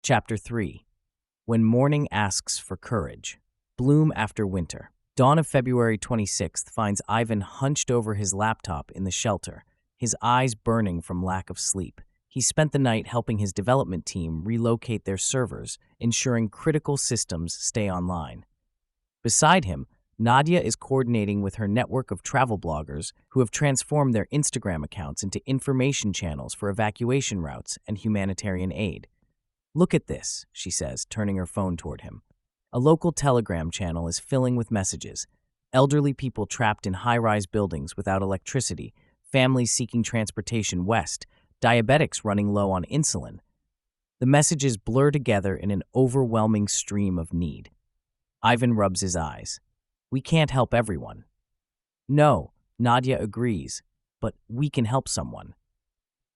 Chapter 3. When Morning Asks for Courage. Bloom after winter. Dawn of February 26th finds Ivan hunched over his laptop in the shelter, his eyes burning from lack of sleep. He spent the night helping his development team relocate their servers, ensuring critical systems stay online. Beside him, Nadya is coordinating with her network of travel bloggers who have transformed their Instagram accounts into information channels for evacuation routes and humanitarian aid. "Look at this," she says, turning her phone toward him. A local Telegram channel is filling with messages. Elderly people trapped in high-rise buildings without electricity, families seeking transportation west, diabetics running low on insulin. The messages blur together in an overwhelming stream of need. Ivan rubs his eyes. "We can't help everyone." "No," Nadya agrees, "but we can help someone."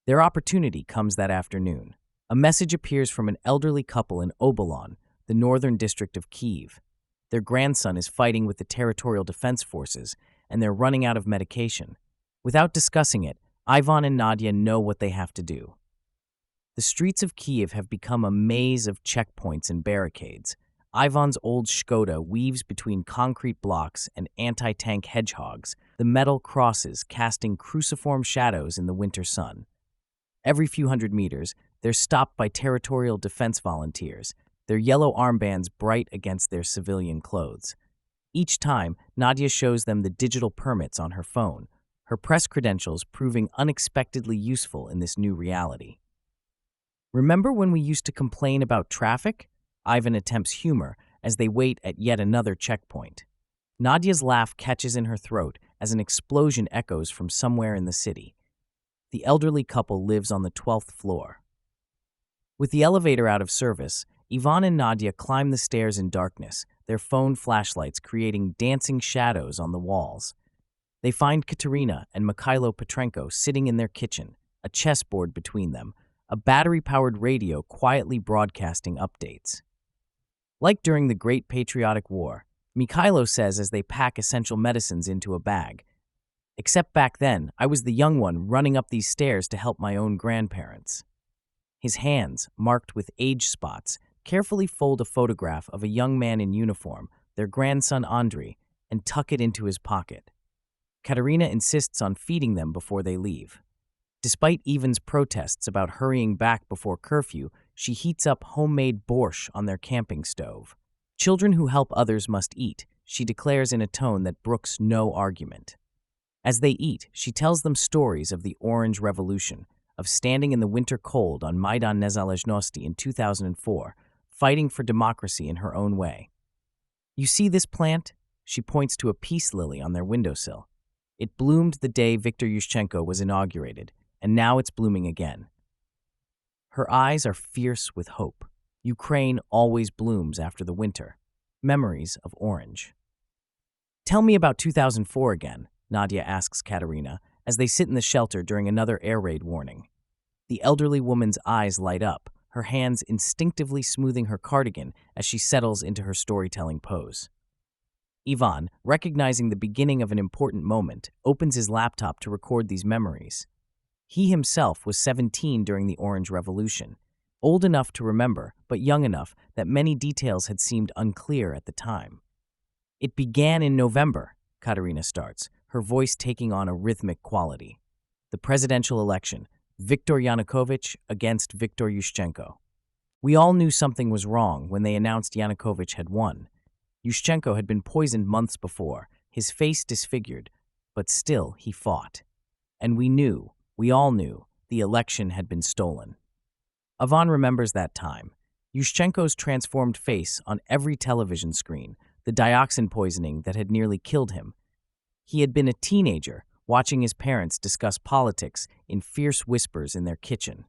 Their opportunity comes that afternoon. A message appears from an elderly couple in Obolon, the northern district of Kyiv. Their grandson is fighting with the Territorial Defense Forces, and they're running out of medication. Without discussing it, Ivan and Nadya know what they have to do. The streets of Kyiv have become a maze of checkpoints and barricades. Ivan's old Skoda weaves between concrete blocks and anti-tank hedgehogs, the metal crosses casting cruciform shadows in the winter sun. Every few hundred meters, they're stopped by territorial defense volunteers, their yellow armbands bright against their civilian clothes. Each time, Nadya shows them the digital permits on her phone, her press credentials proving unexpectedly useful in this new reality. "Remember when we used to complain about traffic?" Ivan attempts humor as they wait at yet another checkpoint. Nadya's laugh catches in her throat as an explosion echoes from somewhere in the city. The elderly couple lives on the 12th floor. With the elevator out of service, Ivan and Nadya climb the stairs in darkness, their phone flashlights creating dancing shadows on the walls. They find Katerina and Mikhailo Petrenko sitting in their kitchen, a chessboard between them, a battery-powered radio quietly broadcasting updates. Like during the Great Patriotic War, Mikhailo says as they pack essential medicines into a bag, "Except back then, I was the young one running up these stairs to help my own grandparents." His hands, marked with age spots, carefully fold a photograph of a young man in uniform, their grandson Andrei, and tuck it into his pocket. Katerina insists on feeding them before they leave. Despite Ivan's protests about hurrying back before curfew, she heats up homemade borscht on their camping stove. "Children who help others must eat," she declares in a tone that brooks no argument. As they eat, she tells them stories of the Orange Revolution, of standing in the winter cold on Maidan Nezalezhnosti in 2004, fighting for democracy in her own way. "You see this plant?" She points to a peace lily on their windowsill. "It bloomed the day Viktor Yushchenko was inaugurated, and now it's blooming again." Her eyes are fierce with hope. Ukraine always blooms after the winter. Memories of Orange. "Tell me about 2004 again," Nadya asks Katerina, as they sit in the shelter during another air raid warning. The elderly woman's eyes light up, her hands instinctively smoothing her cardigan as she settles into her storytelling pose. Ivan, recognizing the beginning of an important moment, opens his laptop to record these memories. He himself was 17 during the Orange Revolution, old enough to remember, but young enough that many details had seemed unclear at the time. "It began in November," Katerina starts, her voice taking on a rhythmic quality. "The presidential election, Viktor Yanukovych against Viktor Yushchenko. We all knew something was wrong when they announced Yanukovych had won. Yushchenko had been poisoned months before, his face disfigured, but still he fought. And we all knew, the election had been stolen." Ivan remembers that time. Yushchenko's transformed face on every television screen, the dioxin poisoning that had nearly killed him. He had been a teenager, watching his parents discuss politics in fierce whispers in their kitchen.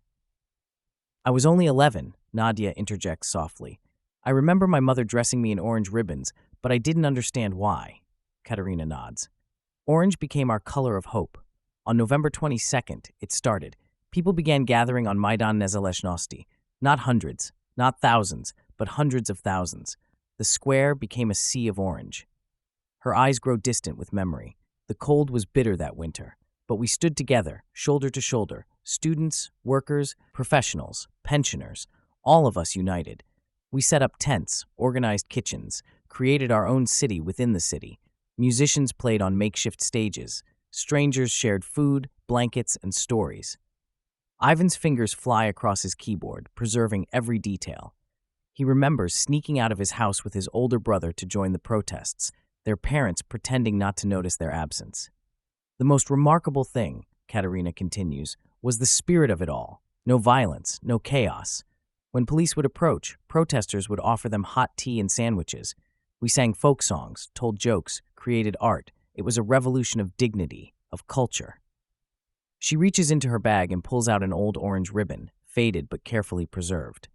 "I was only 11, Nadya interjects softly. "I remember my mother dressing me in orange ribbons, but I didn't understand why." Katerina nods. "Orange became our color of hope. On November 22nd, it started. People began gathering on Maidan Nezalezhnosti. Not hundreds, not thousands, but hundreds of thousands. The square became a sea of orange." Her eyes grow distant with memory. The cold was bitter that winter, but we stood together, shoulder to shoulder, students, workers, professionals, pensioners, All of us united. We set up tents, organized kitchens, created our own city within the city. Musicians played on makeshift stages. Strangers shared food, blankets, and stories. Ivan's fingers fly across his keyboard, preserving every detail. He remembers sneaking out of his house with his older brother to join the protests, their parents pretending not to notice their absence. The most remarkable thing, Katerina continues, was the spirit of it all. No violence, no chaos. When police would approach, protesters would offer them hot tea and sandwiches. We sang folk songs, told jokes, created art. It was a revolution of dignity, of culture. She reaches into her bag and pulls out an old orange ribbon, faded but carefully preserved.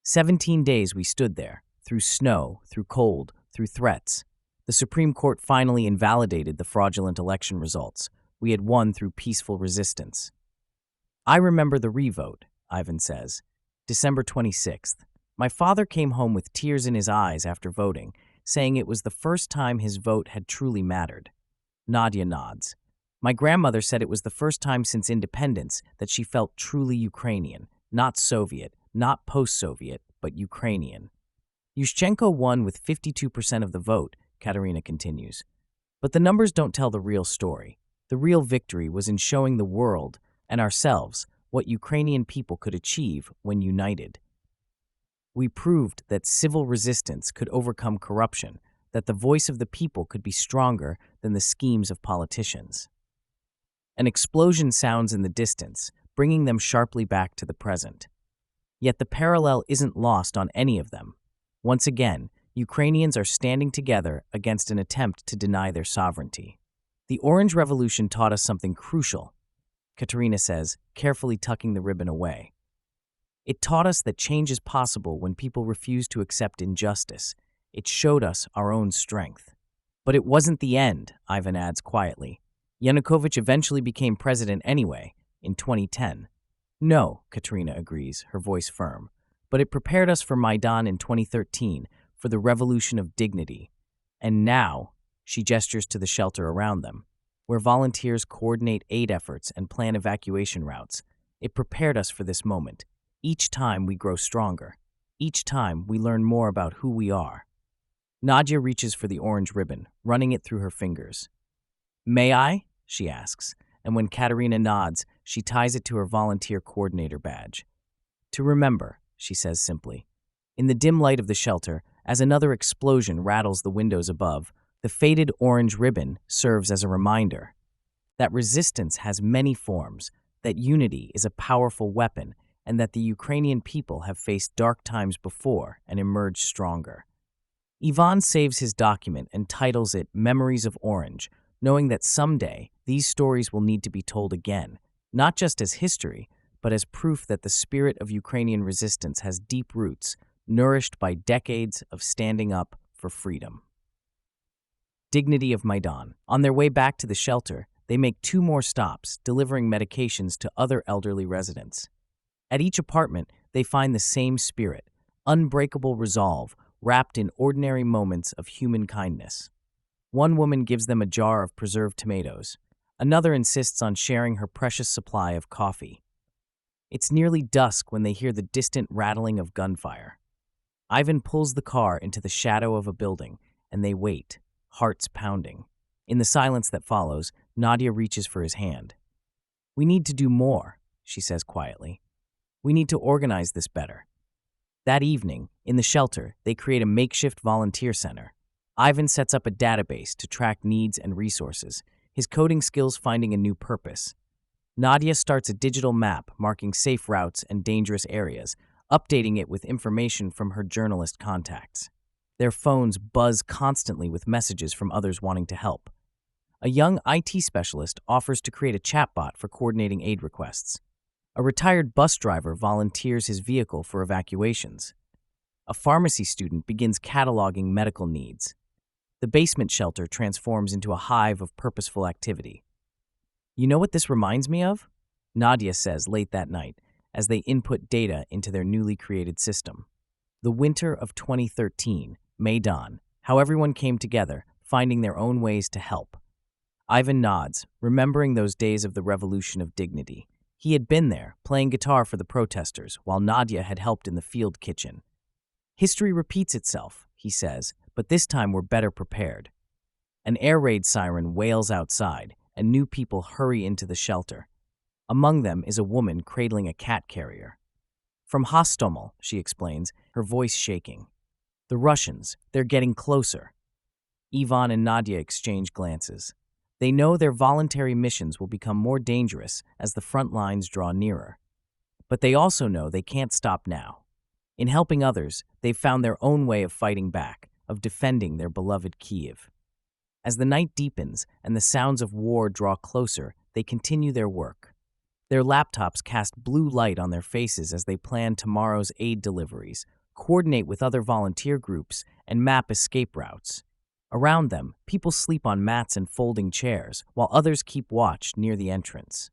17 days we stood there, through snow, through cold, through threats. The Supreme Court finally invalidated the fraudulent election results. We had won through peaceful resistance. I remember the revote, Ivan says. December 26th. My father came home with tears in his eyes after voting, saying it was the first time his vote had truly mattered. Nadya nods. My grandmother said it was the first time since independence that she felt truly Ukrainian, not Soviet, not post-Soviet, but Ukrainian. Yushchenko won with 52% of the vote, Katerina continues. But the numbers don't tell the real story. The real victory was in showing the world and ourselves what Ukrainian people could achieve when united. We proved that civil resistance could overcome corruption, that the voice of the people could be stronger than the schemes of politicians. An explosion sounds in the distance, bringing them sharply back to the present. Yet the parallel isn't lost on any of them. Once again, Ukrainians are standing together against an attempt to deny their sovereignty. The Orange Revolution taught us something crucial, Katerina says, carefully tucking the ribbon away. It taught us that change is possible when people refuse to accept injustice. It showed us our own strength. But it wasn't the end, Ivan adds quietly. Yanukovych eventually became president anyway, in 2010. No, Katerina agrees, her voice firm. But it prepared us for Maidan in 2013, for the revolution of dignity. And now, she gestures to the shelter around them, where volunteers coordinate aid efforts and plan evacuation routes. It prepared us for this moment. Each time we grow stronger. Each time we learn more about who we are. Nadya reaches for the orange ribbon, running it through her fingers. May I? She asks, and when Katerina nods, she ties it to her volunteer coordinator badge. To remember, she says simply. In the dim light of the shelter, as another explosion rattles the windows above, the faded orange ribbon serves as a reminder that resistance has many forms, that unity is a powerful weapon, and that the Ukrainian people have faced dark times before and emerged stronger. Ivan saves his document and titles it Memories of Orange, knowing that someday these stories will need to be told again, not just as history, but as proof that the spirit of Ukrainian resistance has deep roots, nourished by decades of standing up for freedom. Dignity of Maidan. On their way back to the shelter, they make 2 more stops, delivering medications to other elderly residents. At each apartment, they find the same spirit, unbreakable resolve, wrapped in ordinary moments of human kindness. One woman gives them a jar of preserved tomatoes. Another insists on sharing her precious supply of coffee. It's nearly dusk when they hear the distant rattling of gunfire. Ivan pulls the car into the shadow of a building, and they wait, hearts pounding. In the silence that follows, Nadya reaches for his hand. We need to do more, she says quietly. We need to organize this better. That evening, in the shelter, they create a makeshift volunteer center. Ivan sets up a database to track needs and resources, his coding skills finding a new purpose. Nadya starts a digital map marking safe routes and dangerous areas, updating it with information from her journalist contacts. Their phones buzz constantly with messages from others wanting to help. A young IT specialist offers to create a chatbot for coordinating aid requests. A retired bus driver volunteers his vehicle for evacuations. A pharmacy student begins cataloging medical needs. The basement shelter transforms into a hive of purposeful activity. You know what this reminds me of? Nadya says late that night as they input data into their newly created system. The winter of 2013, Maidan, how everyone came together, finding their own ways to help. Ivan nods, remembering those days of the revolution of dignity. He had been there, playing guitar for the protesters, while Nadya had helped in the field kitchen. History repeats itself, he says, but this time we're better prepared. An air raid siren wails outside, and new people hurry into the shelter. Among them is a woman cradling a cat carrier. From Hostomel, she explains, her voice shaking. The Russians, they're getting closer. Ivan and Nadya exchange glances. They know their voluntary missions will become more dangerous as the front lines draw nearer. But they also know they can't stop now. In helping others, they've found their own way of fighting back, of defending their beloved Kiev. As the night deepens and the sounds of war draw closer, they continue their work. Their laptops cast blue light on their faces as they plan tomorrow's aid deliveries, coordinate with other volunteer groups, and map escape routes. Around them, people sleep on mats and folding chairs, while others keep watch near the entrance.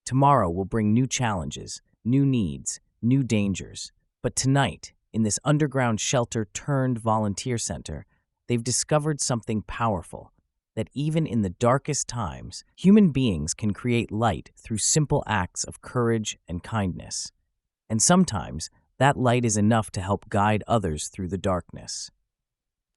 Tomorrow will bring new challenges, new needs, new dangers. But tonight, in this underground shelter-turned-volunteer center, they've discovered something powerful, that even in the darkest times, human beings can create light through simple acts of courage and kindness. And sometimes, that light is enough to help guide others through the darkness.